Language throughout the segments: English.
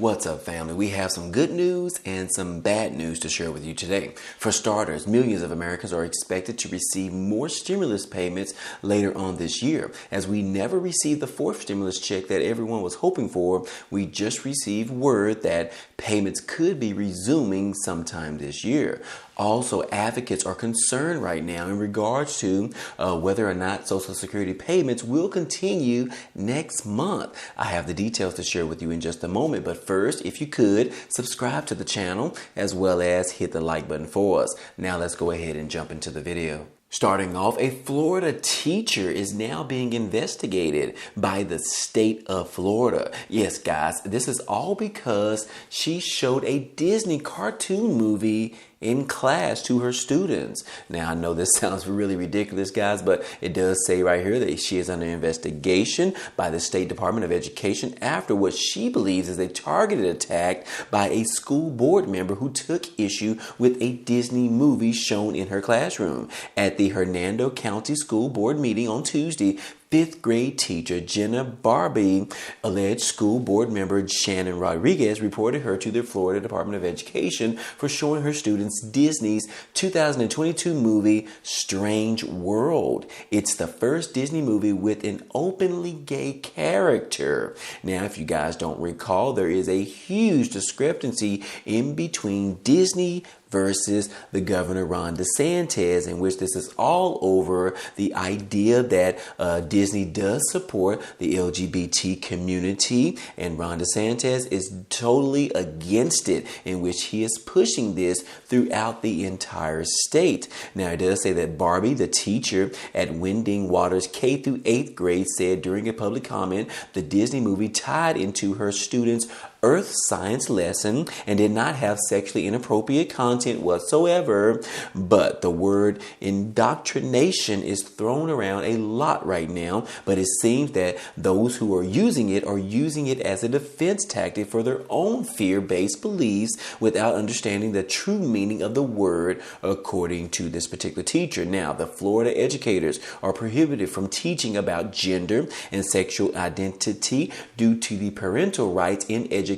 What's up, family? We have some good news and some bad news to share with you today. For starters, millions of Americans are expected to receive more stimulus payments later on this year. As we never received the fourth stimulus check that everyone was hoping for, we just received word that payments could be resuming sometime this year. Also, advocates are concerned right now in regards to whether or not Social Security payments will continue next month. I have the details to share with you in just a moment, but first, if you could, subscribe to the channel as well as hit the like button for us. Now let's go ahead and jump into the video. Starting off, a Florida teacher is now being investigated by the state of Florida. Yes, guys, this is all because she showed a Disney cartoon movie in class to her students. Now, I know this sounds really ridiculous, guys, but it does say right here that she is under investigation by the State Department of Education after what she believes is a targeted attack by a school board member who took issue with a Disney movie shown in her classroom. At the Hernando County School Board meeting on Tuesday, fifth grade teacher Jenna Barbie alleged school board member Shannon Rodriguez reported her to the Florida Department of Education for showing her students Disney's 2022 movie Strange World. It's the first Disney movie with an openly gay character. Now, if you guys don't recall, there is a huge discrepancy in between Disney versus the governor Ron DeSantis, in which this is all over the idea that Disney does support the LGBT community, and Ron DeSantis is totally against it, in which he is pushing this throughout the entire state. Now, it does say that Barbie, the teacher at Winding Waters K through 8th grade, said during a public comment the Disney movie tied into her students' Earth science lesson and did not have sexually inappropriate content whatsoever. But the word indoctrination is thrown around a lot right now, but it seems that those who are using it as a defense tactic for their own fear-based beliefs without understanding the true meaning of the word, according to this particular teacher. Now, the Florida educators are prohibited from teaching about gender and sexual identity due to the Parental Rights in Education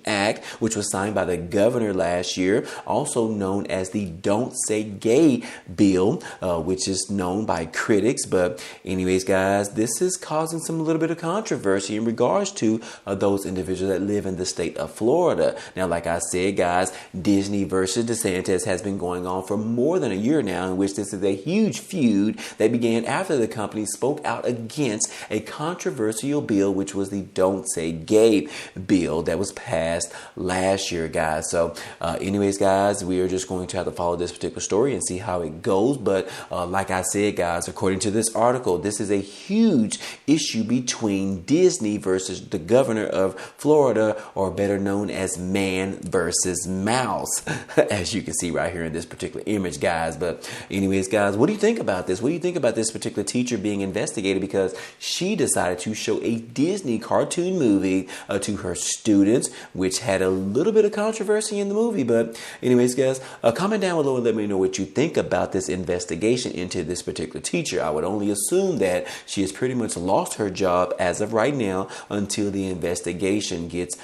Act, which was signed by the governor last year, also known as the Don't Say Gay bill, which is known by critics. But anyways, guys, this is causing a little bit of controversy in regards to those individuals that live in the state of Florida. Now, like I said, guys, Disney versus DeSantis has been going on for more than a year now, in which this is a huge feud that began after the company spoke out against a controversial bill, which was the Don't Say Gay bill that was passed last year, guys. So anyways, guys, we are just going to have to follow this particular story and see how it goes. But like I said, guys, according to this article, this is a huge issue between Disney versus the governor of Florida, or better known as man versus mouse, as you can see right here in this particular image, guys. But anyways, guys, what do you think about this? What do you think about this particular teacher being investigated because she decided to show a Disney cartoon movie to her students, which had a little bit of controversy in the movie? But anyways, guys, comment down below and let me know what you think about this investigation into this particular teacher. I would only assume that she has pretty much lost her job as of right now until the investigation gets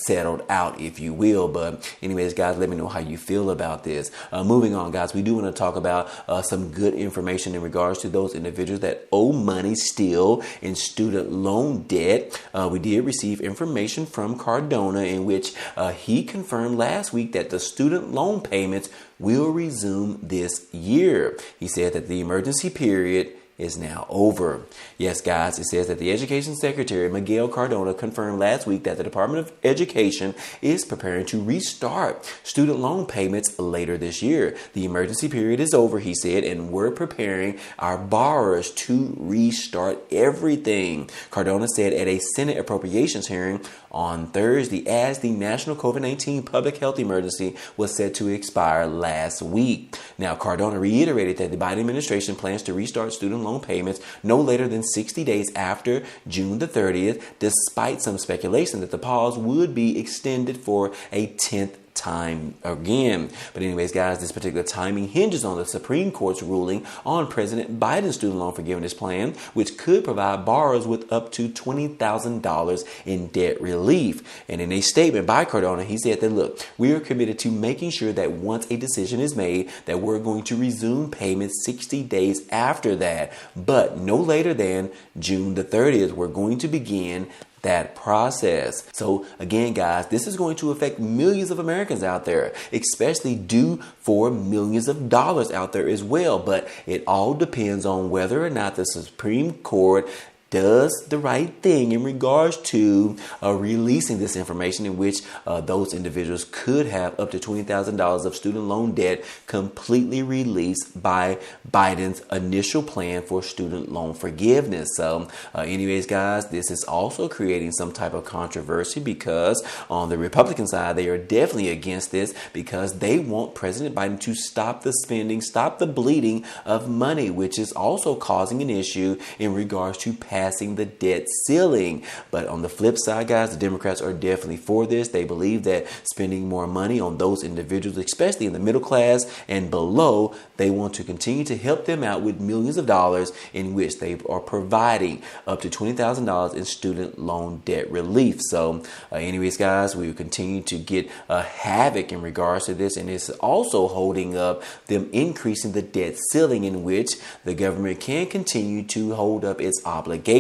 settled out, if you will. But anyways, guys, let me know how you feel about this. Moving on, guys, we do want to talk about some good information in regards to those individuals that owe money still in student loan debt. We did receive information from Cardona in which he confirmed last week that the student loan payments will resume this year. He said that the emergency period is now over. Yes, guys, it says that the Education Secretary, Miguel Cardona, confirmed last week that the Department of Education is preparing to restart student loan payments later this year. The emergency period is over, he said, and we're preparing our borrowers to restart everything. Cardona said at a Senate appropriations hearing on Thursday as the national COVID-19 public health emergency was set to expire last week. Now, Cardona reiterated that the Biden administration plans to restart student loan payments no later than 60 days after June the 30th, despite some speculation that the pause would be extended for a 10th time again. But anyways, guys, this particular timing hinges on the Supreme Court's ruling on President Biden's student loan forgiveness plan, which could provide borrowers with up to $20,000 in debt relief. And in a statement by Cardona, he said that, look, we are committed to making sure that once a decision is made, that we're going to resume payments 60 days after that. But no later than June the 30th, we're going to begin that process. So again, guys, this is going to affect millions of Americans out there, especially due for millions of dollars out there as well. But it all depends on whether or not the Supreme Court does the right thing in regards to releasing this information, in which those individuals could have up to $20,000 of student loan debt completely released by Biden's initial plan for student loan forgiveness. So anyways, guys, this is also creating some type of controversy, because on the Republican side, they are definitely against this, because they want President Biden to stop the spending, stop the bleeding of money, which is also causing an issue in regards to passing the debt ceiling. But on the flip side, guys, the Democrats are definitely for this. They believe that spending more money on those individuals, especially in the middle class and below, they want to continue to help them out with millions of dollars, in which they are providing up to $20,000 in student loan debt relief. So anyways, guys, we will continue to get havoc in regards to this, and it's also holding up them increasing the debt ceiling, in which the government can continue to hold up its obligations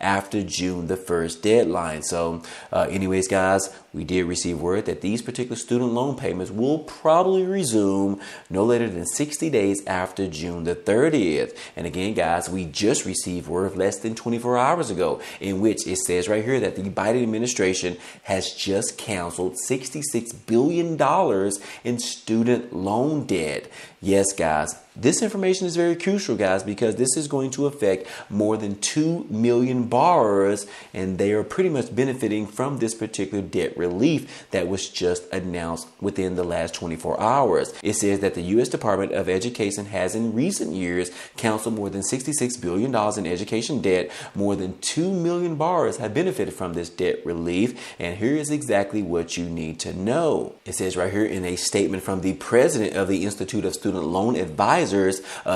after June the 1st deadline. So anyways, guys, we did receive word that these particular student loan payments will probably resume no later than 60 days after June the 30th. And again, guys, we just received word less than 24 hours ago, in which it says right here that the Biden administration has just canceled $66 billion in student loan debt. Yes, guys, this information is very crucial, guys, because this is going to affect more than 2 million borrowers, and they are pretty much benefiting from this particular debt relief that was just announced within the last 24 hours. It says that the U.S. Department of Education has in recent years canceled more than $66 billion in education debt. More than 2 million borrowers have benefited from this debt relief, and here is exactly what you need to know. It says right here in a statement from the president of the Institute of Student Loan Advisors,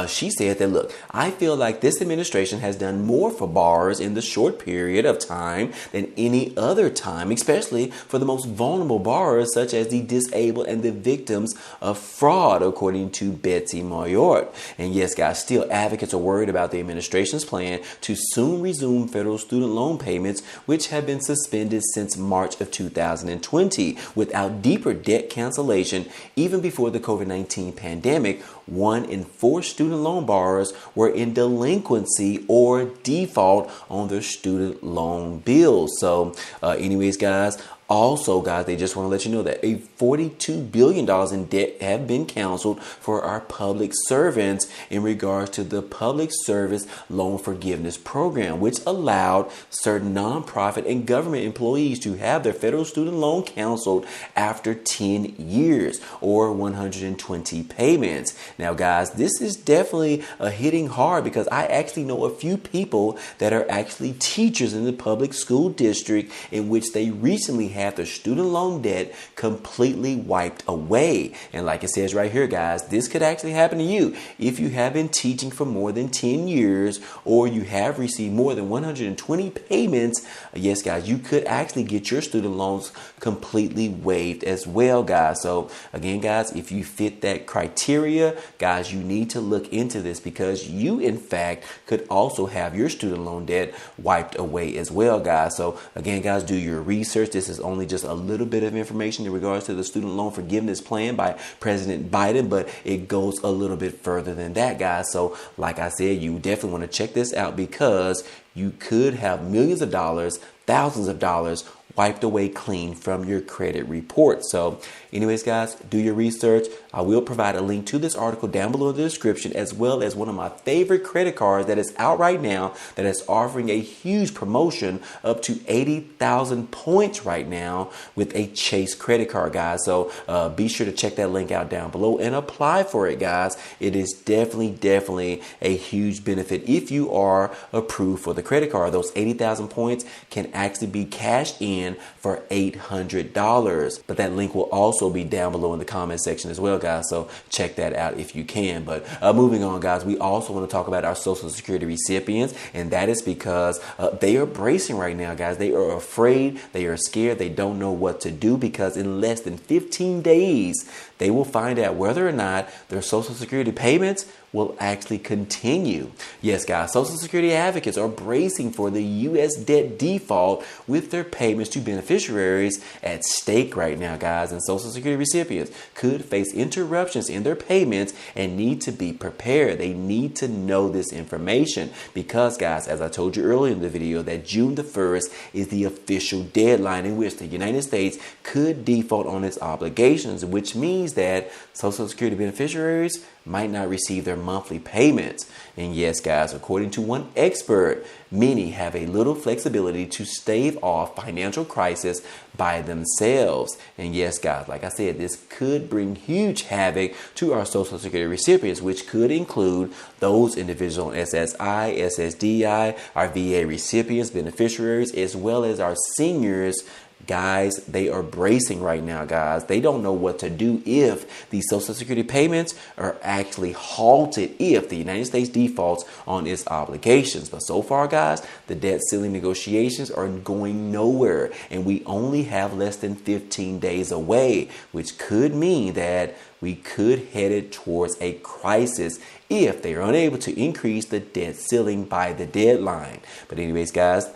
she said that, look, I feel like this administration has done more for borrowers in the short period of time than any other time, especially for the most vulnerable borrowers, such as the disabled and the victims of fraud, according to Betsy Moyort. And yes, guys, still advocates are worried about the administration's plan to soon resume federal student loan payments, which have been suspended since March of 2020 without deeper debt cancellation. Even before the COVID-19 pandemic, 1 in 4 student loan borrowers were in delinquency or default on their student loan bills. So anyways, guys, also, guys, they just want to let you know that a $42 billion in debt have been canceled for our public servants in regards to the Public Service Loan Forgiveness Program, which allowed certain nonprofit and government employees to have their federal student loan canceled after 10 years or 120 payments. Now, guys, this is definitely hitting hard, because I actually know a few people that are actually teachers in the public school district, in which they recently had their student loan debt completely wiped away. And like it says right here, guys, this could actually happen to you if you have been teaching for more than 10 years or you have received more than 120 payments. Yes, guys, you could actually get your student loans completely waived as well, guys. So again, guys, if you fit that criteria, guys, you need to look into this, because you, in fact, could also have your student loan debt wiped away as well, guys. So again, guys, do your research. This is only just a little bit of information in regards to the student loan forgiveness plan by President Biden, but it goes a little bit further than that, guys. So like I said, you definitely want to check this out, because you could have millions of dollars, thousands of dollars wiped away clean from your credit report. So anyways, guys, do your research. I will provide a link to this article down below in the description, as well as one of my favorite credit cards that is out right now that is offering a huge promotion up to 80,000 points right now with a Chase credit card, guys. So be sure to check that link out down below and apply for it, guys. It is definitely a huge benefit if you are approved for the credit card. Those 80,000 points can actually be cashed in in for $800. But that link will also be down below in the comment section as well, guys. So check that out if you can. But moving on, guys, we also want to talk about our Social Security recipients, and that is because they are bracing right now, guys. They are afraid, they are scared, they don't know what to do, because in less than 15 days, they will find out whether or not their Social Security payments will actually continue. Yes, guys, Social Security advocates are bracing for the U.S. debt default with their payments to beneficiaries at stake right now, guys. And Social Security recipients could face interruptions in their payments and need to be prepared. They need to know this information because, guys, as I told you earlier in the video, that June the 1st is the official deadline in which the United States could default on its obligations, which means that Social Security beneficiaries might not receive their monthly payments. And yes, guys, according to one expert, many have a little flexibility to stave off financial crisis by themselves. And yes, guys, like I said, this could bring huge havoc to our Social Security recipients, which could include those individuals on SSI, SSDI, our VA recipients, beneficiaries, as well as our seniors. Guys, they are bracing right now, guys. They don't know what to do if these Social Security payments are actually halted if the United States defaults on its obligations. But so far, guys, the debt ceiling negotiations are going nowhere, and we only have less than 15 days away, which could mean that we could head it towards a crisis if they are unable to increase the debt ceiling by the deadline. But anyways, guys,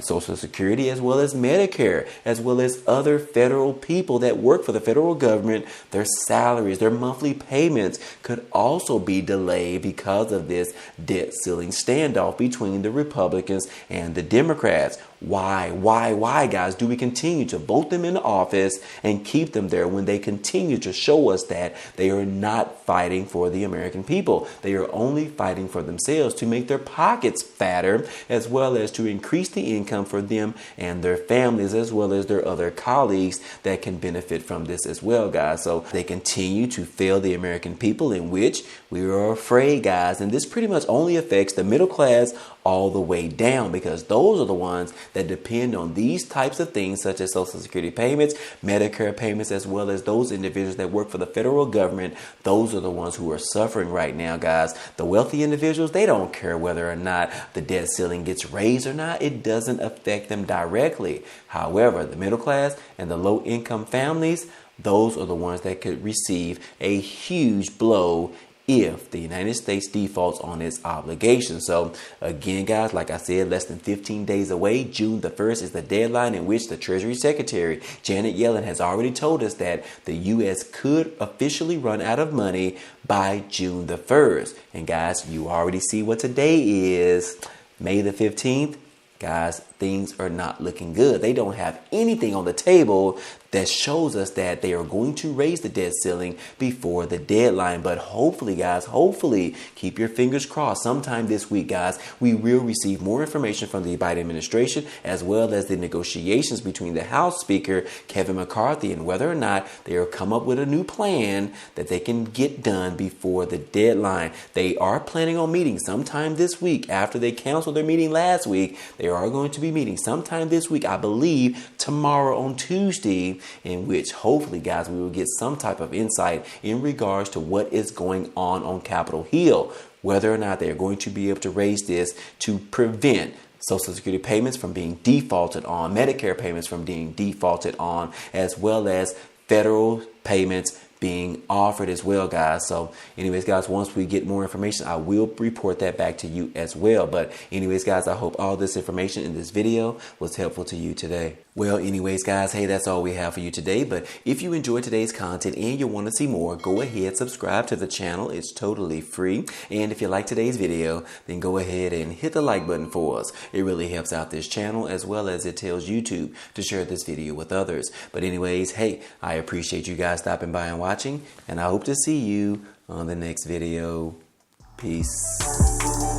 Social Security as well as Medicare, as well as other federal people that work for the federal government, their salaries, their monthly payments could also be delayed because of this debt ceiling standoff between the Republicans and the Democrats. Why, guys, do we continue to vote them into office and keep them there when they continue to show us that they are not fighting for the American people? They are only fighting for themselves to make their pockets fatter, as well as to increase the income for them and their families, as well as their other colleagues that can benefit from this as well, guys. So they continue to fail the American people, in which we are afraid, guys. And this pretty much only affects the middle class all the way down, because those are the ones that depend on these types of things, such as Social Security payments, Medicare payments, as well as those individuals that work for the federal government. Those are the ones who are suffering right now, guys. The wealthy individuals, they don't care whether or not the debt ceiling gets raised or not. It doesn't affect them directly. However, the middle class and the low income families, those are the ones that could receive a huge blow if the United States defaults on its obligations. So again, guys, like I said, less than 15 days away. June the 1st is the deadline in which the Treasury Secretary, Janet Yellen, has already told us that the U.S. could officially run out of money by June the 1st. And guys, you already see what today is, May the 15th. Guys, things are not looking good. They don't have anything on the table that shows us that they are going to raise the debt ceiling before the deadline. But hopefully, guys, hopefully, keep your fingers crossed. Sometime this week, guys, we will receive more information from the Biden administration, as well as the negotiations between the House Speaker, Kevin McCarthy, and whether or not they will come up with a new plan that they can get done before the deadline. They are planning on meeting sometime this week after they canceled their meeting last week. They are going to be meeting sometime this week, I believe tomorrow on Tuesday, in which hopefully, guys, we will get some type of insight in regards to what is going on Capitol Hill, whether or not they are going to be able to raise this to prevent Social Security payments from being defaulted on, Medicare payments from being defaulted on, as well as federal payments being offered as well, guys. So anyways, guys, once we get more information, I will report that back to you as well. But anyways, guys, I hope all this information in this video was helpful to you today. Well, anyways, guys, hey, that's all we have for you today. But if you enjoyed today's content and you want to see more, go ahead, subscribe to the channel. It's totally free. And if you like today's video, then go ahead and hit the like button for us. It really helps out this channel, as well as it tells YouTube to share this video with others. But anyways, hey, I appreciate you guys stopping by and watching, and I hope to see you on the next video. Peace.